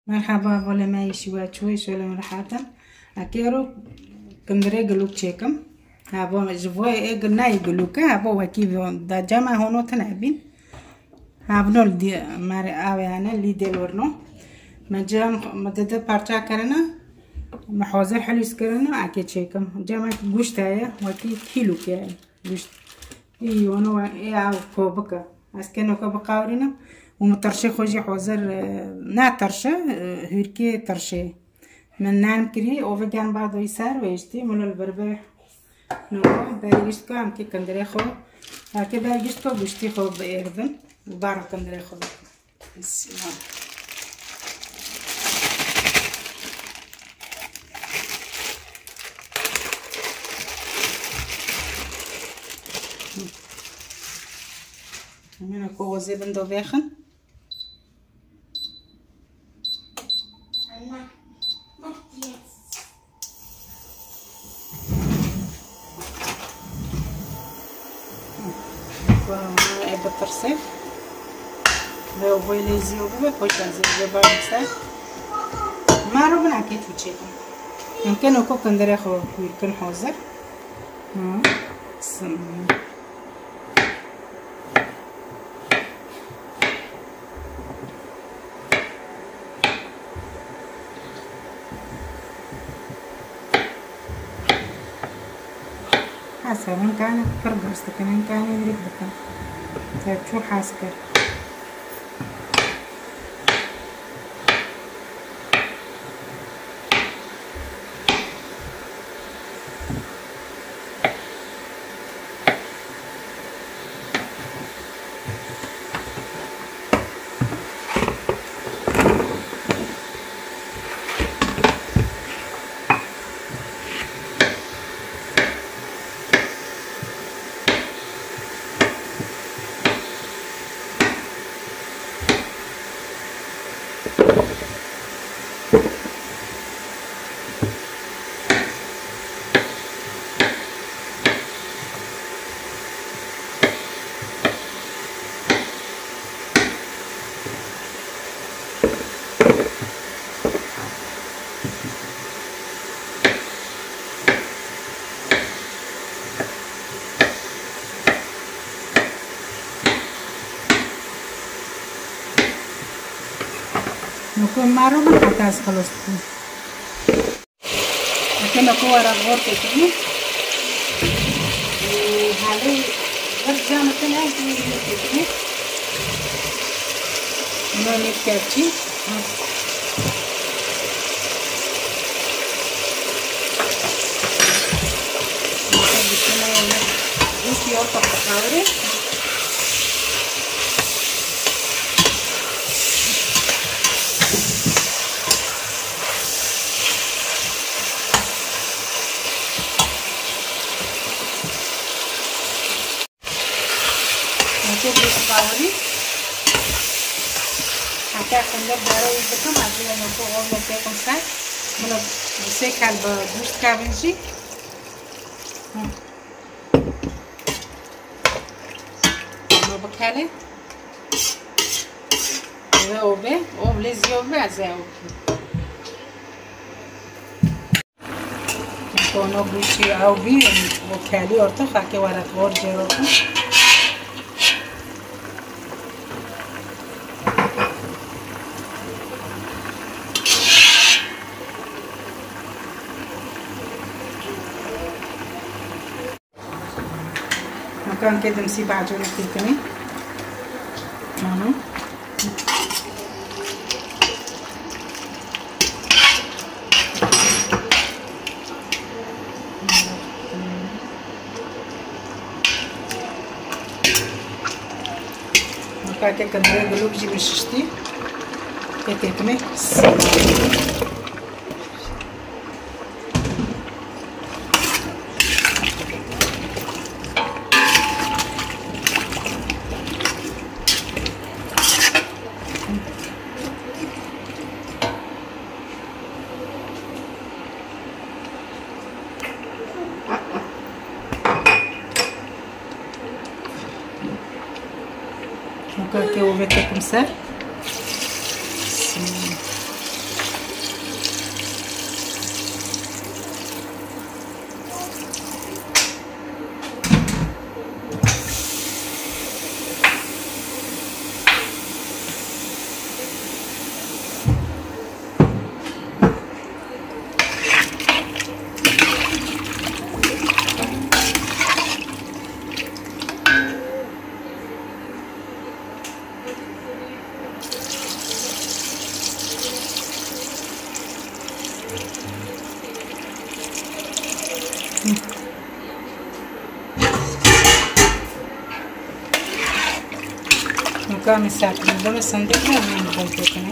مرحبا ولا معي شوي ولا مرحبا أكيرو كندري قلوك تشيكم هابو جفوي قلنا يقولوك هابو وكيف دا جامع هونو تنعبين هابنو دي ماري آويانا اللي ديلورنو مجام مدد بارچا کرنا محوزر حلوس کرنا أكيد تشيكم جامع گوشت هيا وكي كيلو كيا گوشت ايوانو اياو كوبكا اسكنو كوبكا ورينا ومترشي خوجي حوزر نا ترشه هيركي ترشي من نعم كري وفجان بعضو يسار ويشتي من البربر نوع بريشتكو هم كي كندري خو هكي بريشتكو بشتي خو بإردن وبارو كندري خو بسم الله هنا كو زبن دو بيخن بالترصيف لو بويلي زيوبه بوشان زيوبه بارسا ما ربنا كيت وتشيكم يمكن وكو كندري خو يمكن حوزر حسب كان فرقست كان يدرك بكم طيب شو حاسكر نكون معروفة حتى خلصتكم لكن نكون ورا غور كتير وهذه برجع مثلا هذه كتير نوني كاتشي نسي أوقف بخاوري باوري حتى خندق دارو بكم عشان نكون غور نتاعكم ساعة من بسيك على البوست كابنجي ما بكالي وبه وبليزي وبه زاوي نكونو بوشي أو بي وكالي أرتخا كي ورا غور جيروكم مكان كده نسيب عجينة كده مكان كده كندري قلوب جي بالششتي تتكمل que eu vou ter que começar. Sim. Kami saat ini dah santai kan yang boleh kan?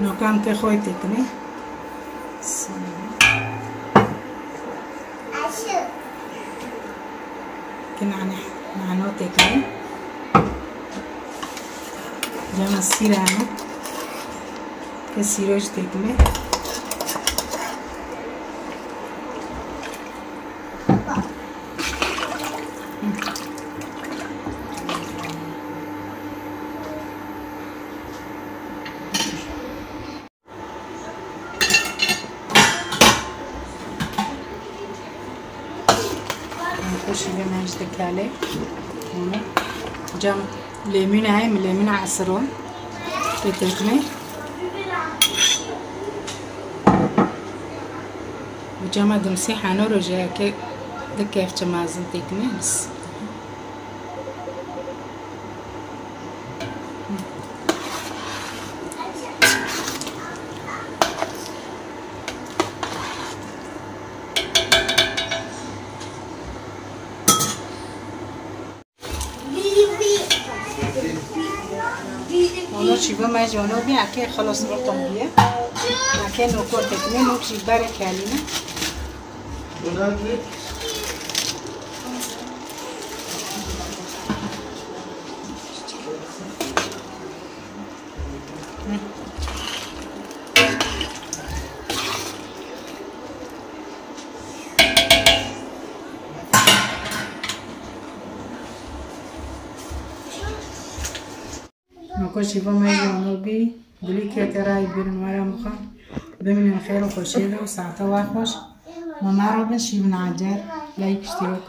Nokam te khoi te kan? Kenapa? Nano te kan? Jangan sirano, que siroz tekme. Koşuyor mecliste kale, onu cam. ليمون هاي من ليمون عصرون تتكمل وجمع دمسي حانو رجاكي دكيف تمازن تكمل بس شيبه ما جانبي اكي خلاص رطم بيه اكي نوكور تكمل نوكشي بارك علينا نكوشي بما جانبي بليكي تراي بين ولا مخا بمن خير وخشيله وساعته واخوش وما ربنا شي من عجال لايك اشتراك